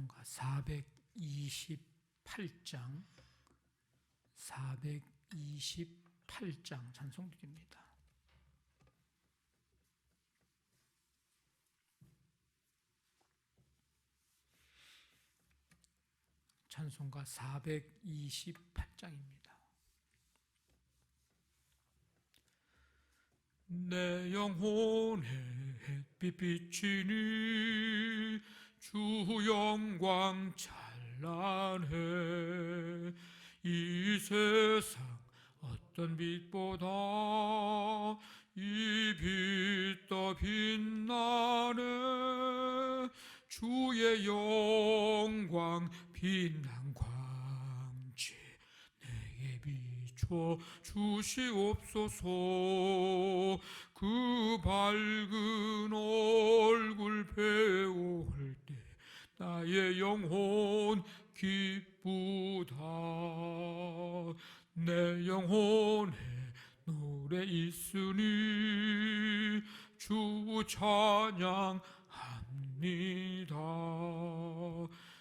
찬송가 428장 찬송 드립니다. 찬송가 428장입니다. 내 영혼에 햇빛 비치니 주 영광 찬란해. 이 세상 어떤 빛보다 이 빛 더 빛나네. 주의 영광 빛난 광채 내게 비춰 주시옵소서. 그 밝은 얼굴 배울 때 나의 영혼 기쁘다. 내 영혼에 노래 있으니 주 찬양합니다.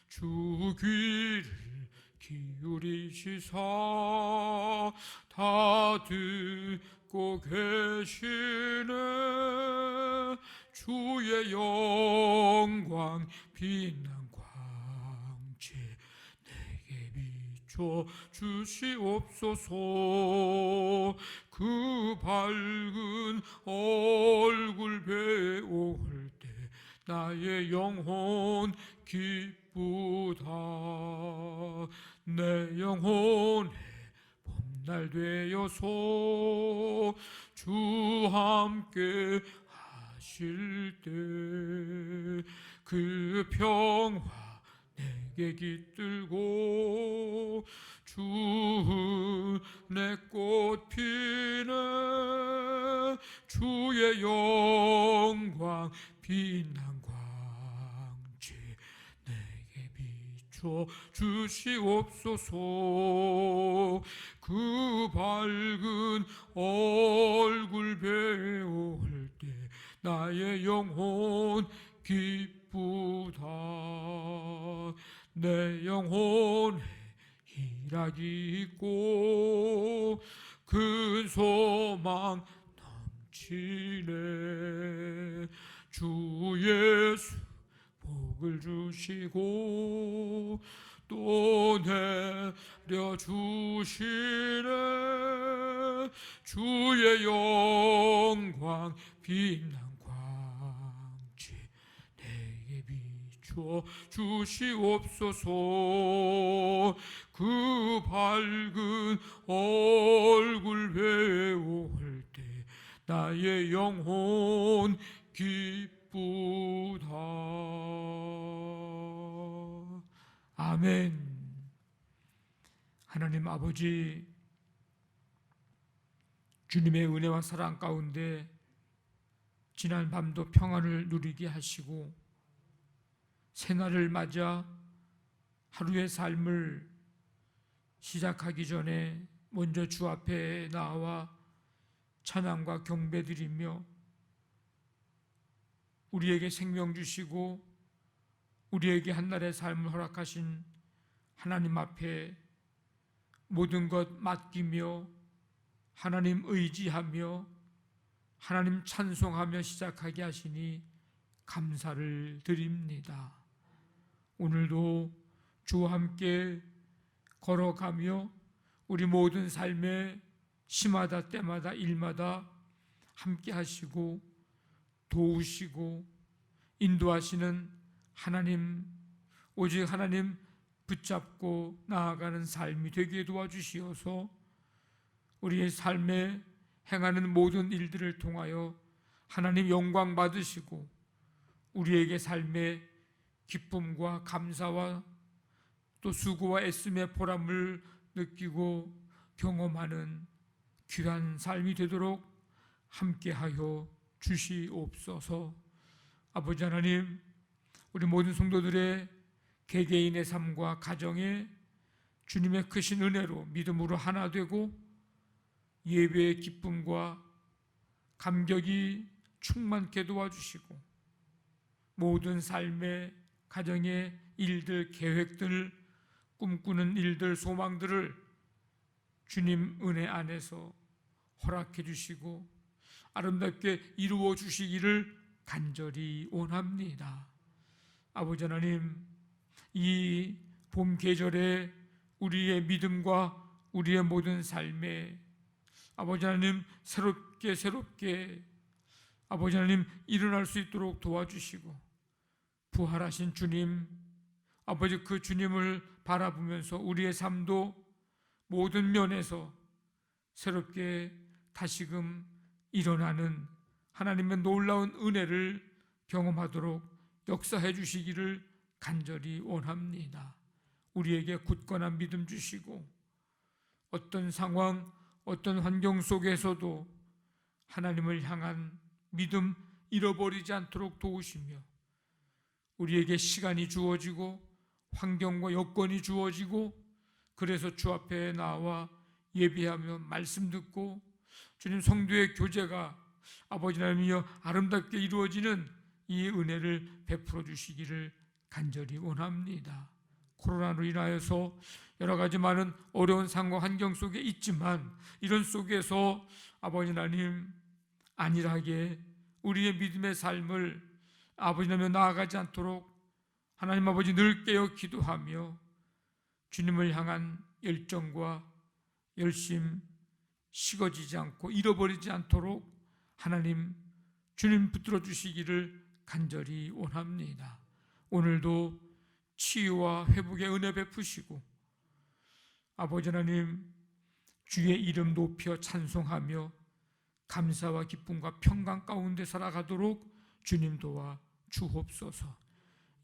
주 귀를 기울이시사 다 듣고 계시네. 주의 영광 빛난 광채 내게 비춰 주시옵소서. 그 밝은 얼굴 배울 때 나의 영혼 기쁘다. 내 영혼에 봄날 되어서 주 함께 하실 때 그 평화 내게 깃들고 주 내 꽃 피네. 주의 영광 빛난 광채 내게 비춰 주시옵소서. 그 밝은 얼굴 배울 때 나의 영혼 기쁘다. 내 영혼에 희락이 있고 큰 소망 넘치네. 주 예수 복을 주시고 또 내려주시네. 주의 영광 빛난 광채 내게 비춰 주시옵소서. 그 밝은 얼굴 배울 때 나의 영혼 기쁘다. 아멘. 하나님 아버지, 주님의 은혜와 사랑 가운데 지난 밤도 평안을 누리게 하시고 새날을 맞아 하루의 삶을 시작하기 전에 먼저 주 앞에 나와 찬양과 경배드리며 우리에게 생명 주시고 우리에게 한날의 삶을 허락하신 하나님 앞에 모든 것 맡기며 하나님 의지하며 하나님 찬송하며 시작하게 하시니 감사를 드립니다. 오늘도 주와 함께 걸어가며 우리 모든 삶의 시마다 때마다 일마다 함께 하시고 도우시고 인도하시는 하나님, 오직 하나님 붙잡고 나아가는 삶이 되게 도와주시어서 우리의 삶에 행하는 모든 일들을 통하여 하나님 영광 받으시고 우리에게 삶의 기쁨과 감사와 또 수고와 애씀의 보람을 느끼고 경험하는 귀한 삶이 되도록 함께하여 주시옵소서. 아버지 하나님, 우리 모든 성도들의 개개인의 삶과 가정에 주님의 크신 은혜로 믿음으로 하나 되고 예배의 기쁨과 감격이 충만케 도와주시고 모든 삶의 가정의 일들, 계획들, 꿈꾸는 일들, 소망들을 주님 은혜 안에서 허락해 주시고 아름답게 이루어 주시기를 간절히 원합니다. 아버지 하나님, 이 봄 계절에 우리의 믿음과 우리의 모든 삶에 아버지 하나님 새롭게 아버지 하나님 일어날 수 있도록 도와주시고, 부활하신 주님, 아버지 그 주님을 바라보면서 우리의 삶도 모든 면에서 새롭게 다시금 일어나는 하나님의 놀라운 은혜를 경험하도록 역사해 주시기를 간절히 원합니다. 우리에게 굳건한 믿음 주시고 어떤 상황, 어떤 환경 속에서도 하나님을 향한 믿음 잃어버리지 않도록 도우시며, 우리에게 시간이 주어지고 환경과 여건이 주어지고 그래서 주 앞에 나와 예배하며 말씀 듣고 주님 성도의 교제가 아버지 하나님이여 아름답게 이루어지는 이 은혜를 베풀어 주시기를 간절히 원합니다. 코로나로 인하여서 여러 가지 많은 어려운 상황 환경 속에 있지만 이런 속에서 아버지 하나님 안일하게 우리의 믿음의 삶을 아버지 하나님 나아가지 않도록 하나님 아버지 늘 깨어 기도하며 주님을 향한 열정과 열심 식어지지 않고 잃어버리지 않도록 하나님 주님 붙들어 주시기를 간절히 원합니다. 오늘도 치유와 회복의 은혜 베푸시고 아버지 하나님 주의 이름 높여 찬송하며 감사와 기쁨과 평강 가운데 살아가도록 주님 도와 주옵소서.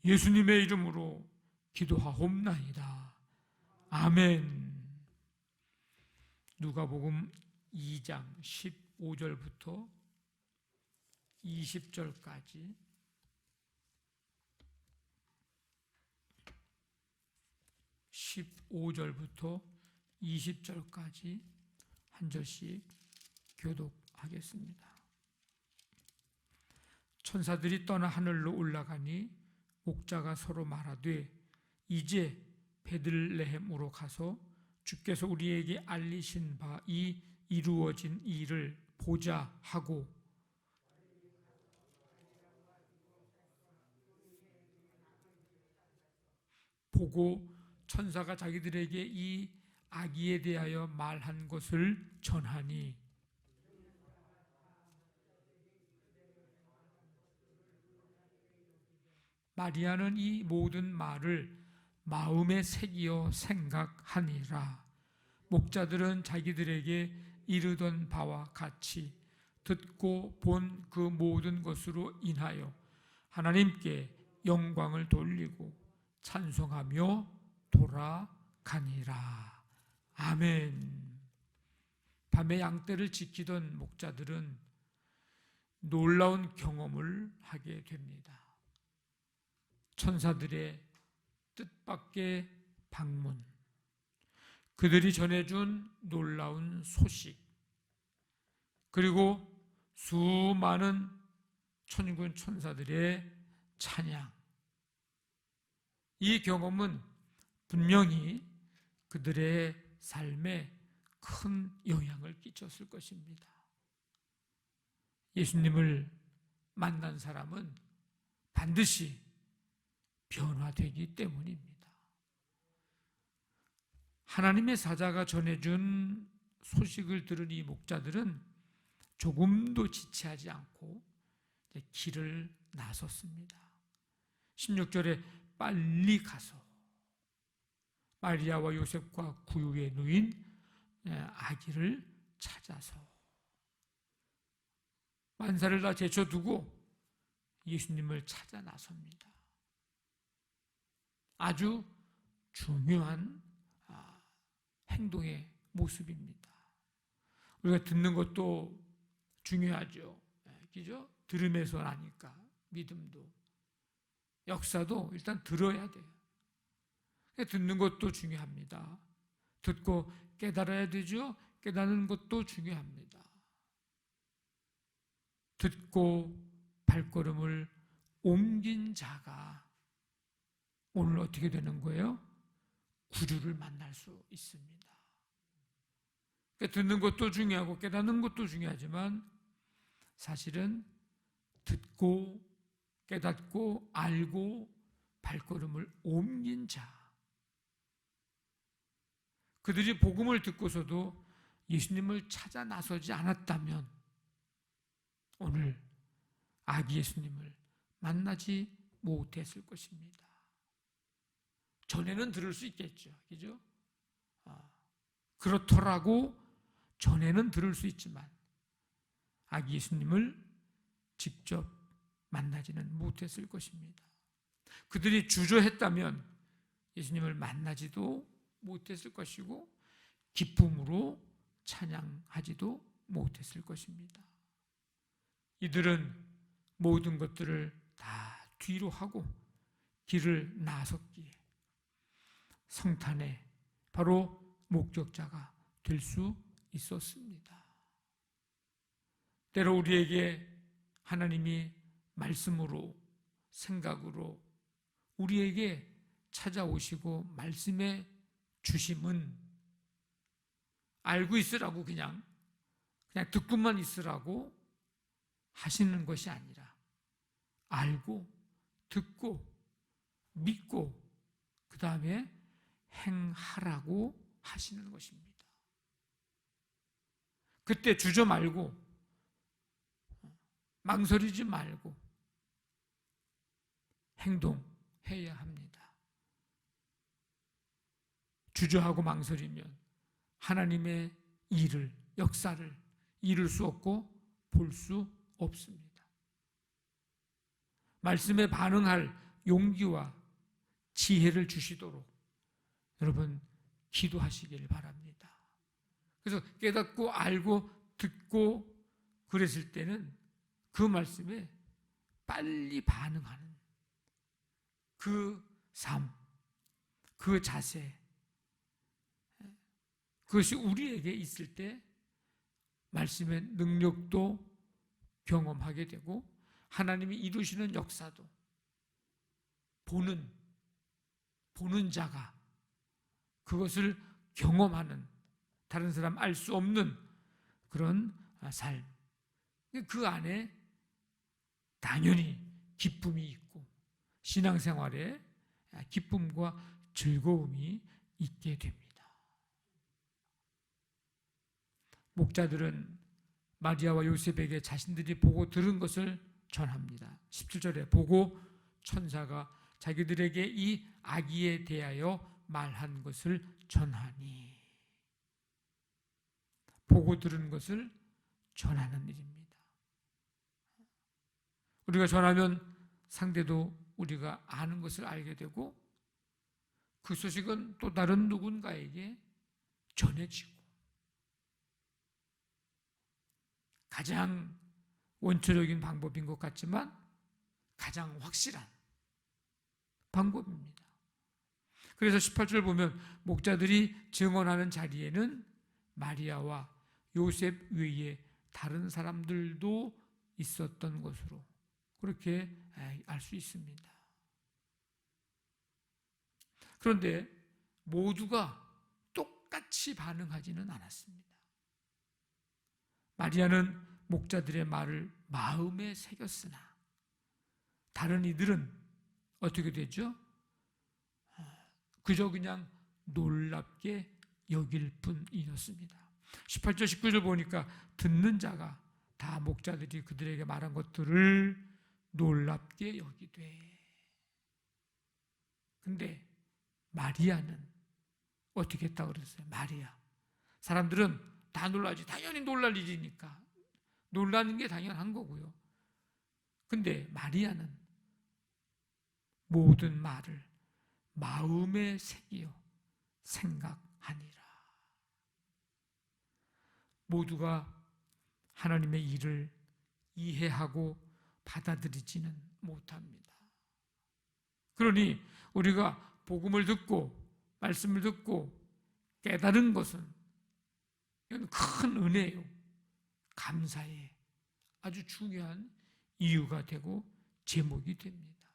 예수님의 이름으로 기도하옵나이다. 아멘. 누가복음 2장 15절부터 20절까지 (15절부터) 20절까지 한 절씩 교독하겠습니다. 천사들이 떠나 하늘로 올라가니 목자가 서로 말하되 이제 베들레헴으로 가서 주께서 우리에게 알리신 바 이 이루어진 일을 보자 하고, 보고 천사가 자기들에게 이 아기에 대하여 말한 것을 전하니, 마리아는 이 모든 말을 마음에 새기어 생각하니라. 목자들은 자기들에게 이르던 바와 같이 듣고 본 그 모든 것으로 인하여 하나님께 영광을 돌리고 찬송하며 돌아가니라. 아멘. 밤에 양떼를 지키던 목자들은 놀라운 경험을 하게 됩니다. 천사들의 뜻밖의 방문, 그들이 전해준 놀라운 소식, 그리고 수많은 천군 천사들의 찬양, 이 경험은 분명히 그들의 삶에 큰 영향을 끼쳤을 것입니다. 예수님을 만난 사람은 반드시 변화되기 때문입니다. 하나님의 사자가 전해준 소식을 들은 이 목자들은 조금도 지체하지 않고 길을 나섰습니다. 16절에 빨리 가서 마리아와 요셉과 구유에 누인 아기를 찾아서 만사를 다 제쳐두고 예수님을 찾아 나섭니다. 아주 중요한 행동의 모습입니다. 우리가 듣는 것도 중요하죠. 그죠? 들으면서 나니까 믿음도, 역사도 일단 들어야 돼요. 듣는 것도 중요합니다. 듣고 깨달아야 되죠. 깨닫는 것도 중요합니다. 듣고 발걸음을 옮긴 자가 오늘 어떻게 되는 거예요? 구주를 만날 수 있습니다. 그러니까 듣는 것도 중요하고 깨닫는 것도 중요하지만 사실은 듣고 깨닫고 알고 발걸음을 옮긴 자, 그들이 복음을 듣고서도 예수님을 찾아 나서지 않았다면 오늘 아기 예수님을 만나지 못했을 것입니다. 전에는 들을 수 있겠죠. 그죠? 그렇더라고 전에는 들을 수 있지만 아기 예수님을 직접 만나지는 못했을 것입니다. 그들이 주저했다면 예수님을 만나지도 못했을 것이고 기쁨으로 찬양하지도 못했을 것입니다. 이들은 모든 것들을 다 뒤로 하고 길을 나섰기에 성탄의 바로 목격자가 될 수 있었습니다. 때로 우리에게 하나님이 말씀으로 생각으로 우리에게 찾아오시고 말씀해 주심은 알고 있으라고 그냥 듣고만 있으라고 하시는 것이 아니라 알고 듣고 믿고 그 다음에 행하라고 하시는 것입니다. 그때 주저 말고 망설이지 말고 행동해야 합니다. 주저하고 망설이면 하나님의 일을, 역사를 이룰 수 없고 볼 수 없습니다. 말씀에 반응할 용기와 지혜를 주시도록 여러분 기도하시길 바랍니다. 그래서 깨닫고 알고 듣고 그랬을 때는 그 말씀에 빨리 반응하는 그 삶, 그 자세, 그것이 우리에게 있을 때 말씀의 능력도 경험하게 되고 하나님이 이루시는 역사도 보는 자가 그것을 경험하는, 다른 사람 알 수 없는 그런 삶, 그 안에 당연히 기쁨이 있고 신앙생활에 기쁨과 즐거움이 있게 됩니다. 목자들은 마리아와 요셉에게 자신들이 보고 들은 것을 전합니다. 17절에 보고 천사가 자기들에게 이 아기에 대하여 말한 것을 전하니, 보고 들은 것을 전하는 일입니다. 우리가 전하면 상대도 우리가 아는 것을 알게 되고 그 소식은 또 다른 누군가에게 전해지고, 가장 원초적인 방법인 것 같지만 가장 확실한 방법입니다. 그래서 18절 보면 목자들이 증언하는 자리에는 마리아와 요셉 외에 다른 사람들도 있었던 것으로 그렇게 알 수 있습니다. 그런데 모두가 똑같이 반응하지는 않았습니다. 마리아는 목자들의 말을 마음에 새겼으나 다른 이들은 어떻게 되죠? 그저 그냥 놀랍게 여길 뿐이었습니다. 18절 19절 보니까 듣는 자가 다 목자들이 그들에게 말한 것들을 놀랍게 여기되, 근데 마리아는 어떻게 했다고 그랬어요? 마리아. 사람들은 다 놀라지. 당연히 놀랄 일이니까 놀라는 게 당연한 거고요. 근데 마리아는 모든 말을 마음에 새기어 생각하니라. 모두가 하나님의 일을 이해하고 받아들이지는 못합니다. 그러니 우리가 복음을 듣고 말씀을 듣고 깨달은 것은 이건 큰 은혜요, 감사의 아주 중요한 이유가 되고 제목이 됩니다.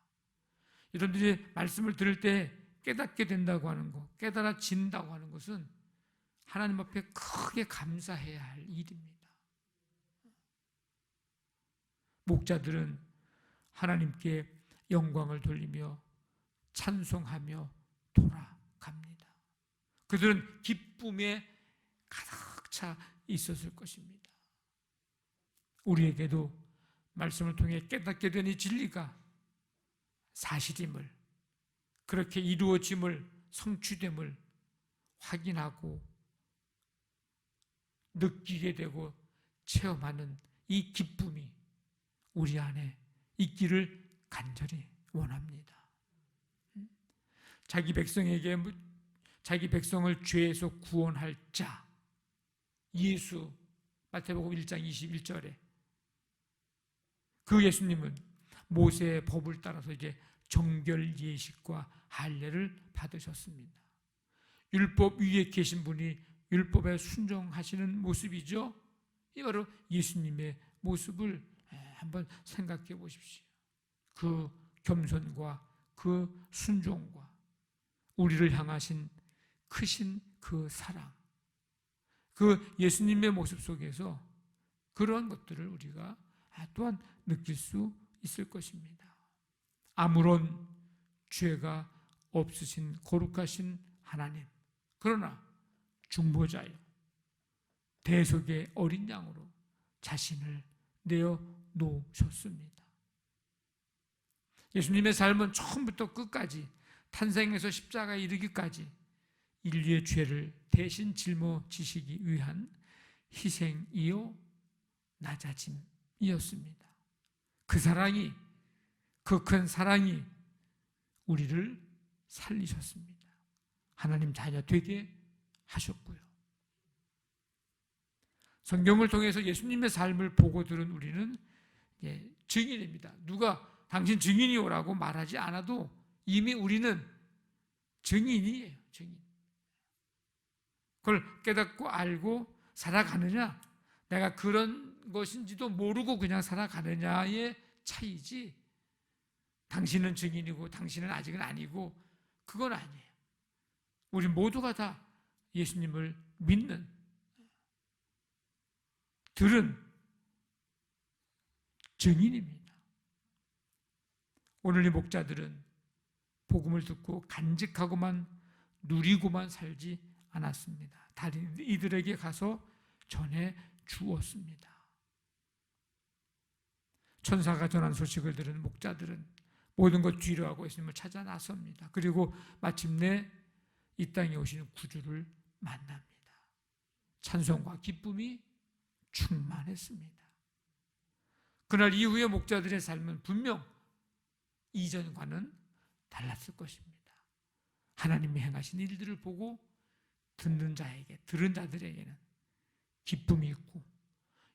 여러분들이 말씀을 들을 때 깨닫게 된다고 하는 것, 깨달아진다고 하는 것은 하나님 앞에 크게 감사해야 할 일입니다. 목자들은 하나님께 영광을 돌리며 찬송하며 돌아갑니다. 그들은 기쁨에 가득 차 있었을 것입니다. 우리에게도 말씀을 통해 깨닫게 된 이 진리가 사실임을, 그렇게 이루어짐을, 성취됨을 확인하고 느끼게 되고 체험하는 이 기쁨이 우리 안에 있기를 간절히 원합니다. 자기 백성을 죄에서 구원할 자 예수, 마태복음 1장 21절에 그 예수님은 모세의 법을 따라서 이제 정결 예식과 할례를 받으셨습니다. 율법 위에 계신 분이 율법에 순종하시는 모습이죠. 이 바로 예수님의 모습을 한번 생각해 보십시오. 그 겸손과 그 순종과 우리를 향하신 크신 그 사랑, 그 예수님의 모습 속에서 그러한 것들을 우리가 또한 느낄 수 있을 것입니다. 아무런 죄가 없으신 거룩하신 하나님, 그러나 중보자요 대속의 어린 양으로 자신을 내어 놓으셨습니다. 예수님의 삶은 처음부터 끝까지, 탄생에서 십자가에 이르기까지 인류의 죄를 대신 짊어지시기 위한 희생이요 낮아짐이었습니다. 그 사랑이, 그 큰 사랑이 우리를 살리셨습니다. 하나님 자녀 되게 하셨고요. 성경을 통해서 예수님의 삶을 보고 들은 우리는 증인입니다. 누가 당신 증인이오라고 말하지 않아도 이미 우리는 증인이에요. 증인. 그걸 깨닫고 알고 살아가느냐, 내가 그런 것인지도 모르고 그냥 살아가느냐의 차이지, 당신은 증인이고 당신은 아직은 아니고, 그건 아니에요. 우리 모두가 다 예수님을 믿는, 들은 증인입니다. 오늘 이 목자들은 복음을 듣고 간직하고만 누리고만 살지 않았습니다. 다른 이들에게 가서 전해 주었습니다. 천사가 전한 소식을 들은 목자들은 모든 것 뒤로하고 예수님을 찾아 나섭니다. 그리고 마침내 이 땅에 오시는 구주를 만납니다. 찬송과 기쁨이 충만했습니다. 그날 이후에 목자들의 삶은 분명 이전과는 달랐을 것입니다. 하나님이 행하신 일들을 보고 듣는 자에게, 들은 자들에게는 기쁨이 있고,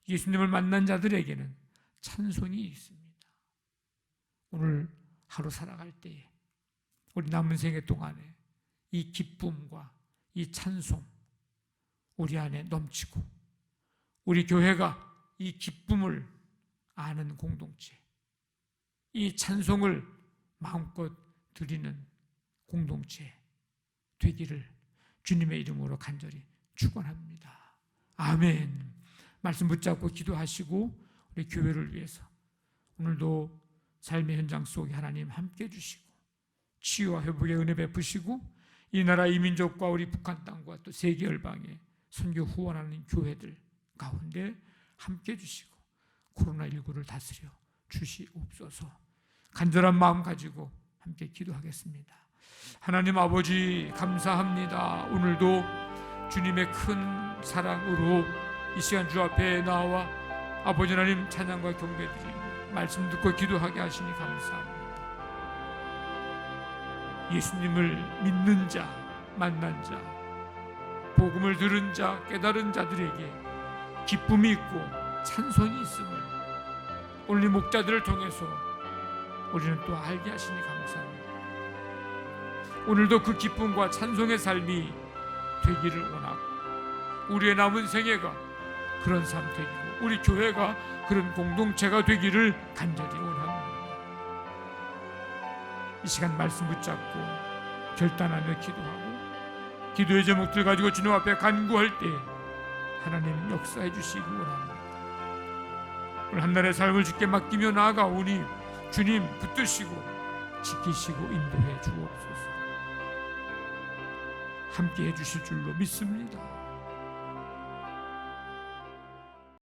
예수님을 만난 자들에게는 찬송이 있습니다. 오늘 하루 살아갈 때에 우리 남은 생애 동안에 이 기쁨과 이 찬송 우리 안에 넘치고, 우리 교회가 이 기쁨을 아는 공동체, 이 찬송을 마음껏 드리는 공동체 되기를 주님의 이름으로 간절히 축원합니다. 아멘. 말씀 붙잡고 기도하시고 우리 교회를 위해서 오늘도 삶의 현장 속에 하나님 함께 해주시고 치유와 회복의 은혜 베푸시고 이 나라 이 민족과 우리 북한 땅과 또 세계 열방에 선교 후원하는 교회들 가운데 함께 해주시고 코로나19를 다스려 주시옵소서. 간절한 마음 가지고 함께 기도하겠습니다. 하나님 아버지 감사합니다. 오늘도 주님의 큰 사랑으로 이 시간 주 앞에 나와 아버지 하나님 찬양과 경배드리며 말씀 듣고 기도하게 하시니 감사합니다. 예수님을 믿는 자, 만난 자, 복음을 들은 자, 깨달은 자들에게 기쁨이 있고 찬송이 있음을 오늘 이 목자들을 통해서 우리는 또 알게 하시니 감사합니다. 오늘도 그 기쁨과 찬송의 삶이 되기를 원하고 우리의 남은 생애가 그런 삶 되기를, 우리 교회가 그런 공동체가 되기를 간절히 원합니다. 이 시간 말씀 붙잡고 결단하며 기도하고 기도의 제목들 가지고 주님 앞에 간구할 때 하나님 역사해 주시기 원합니다. 오늘 한 날의 삶을 주께 맡기며 나아가오니 주님 붙드시고 지키시고 인도해 주옵소서. 함께 해 주실 줄로 믿습니다.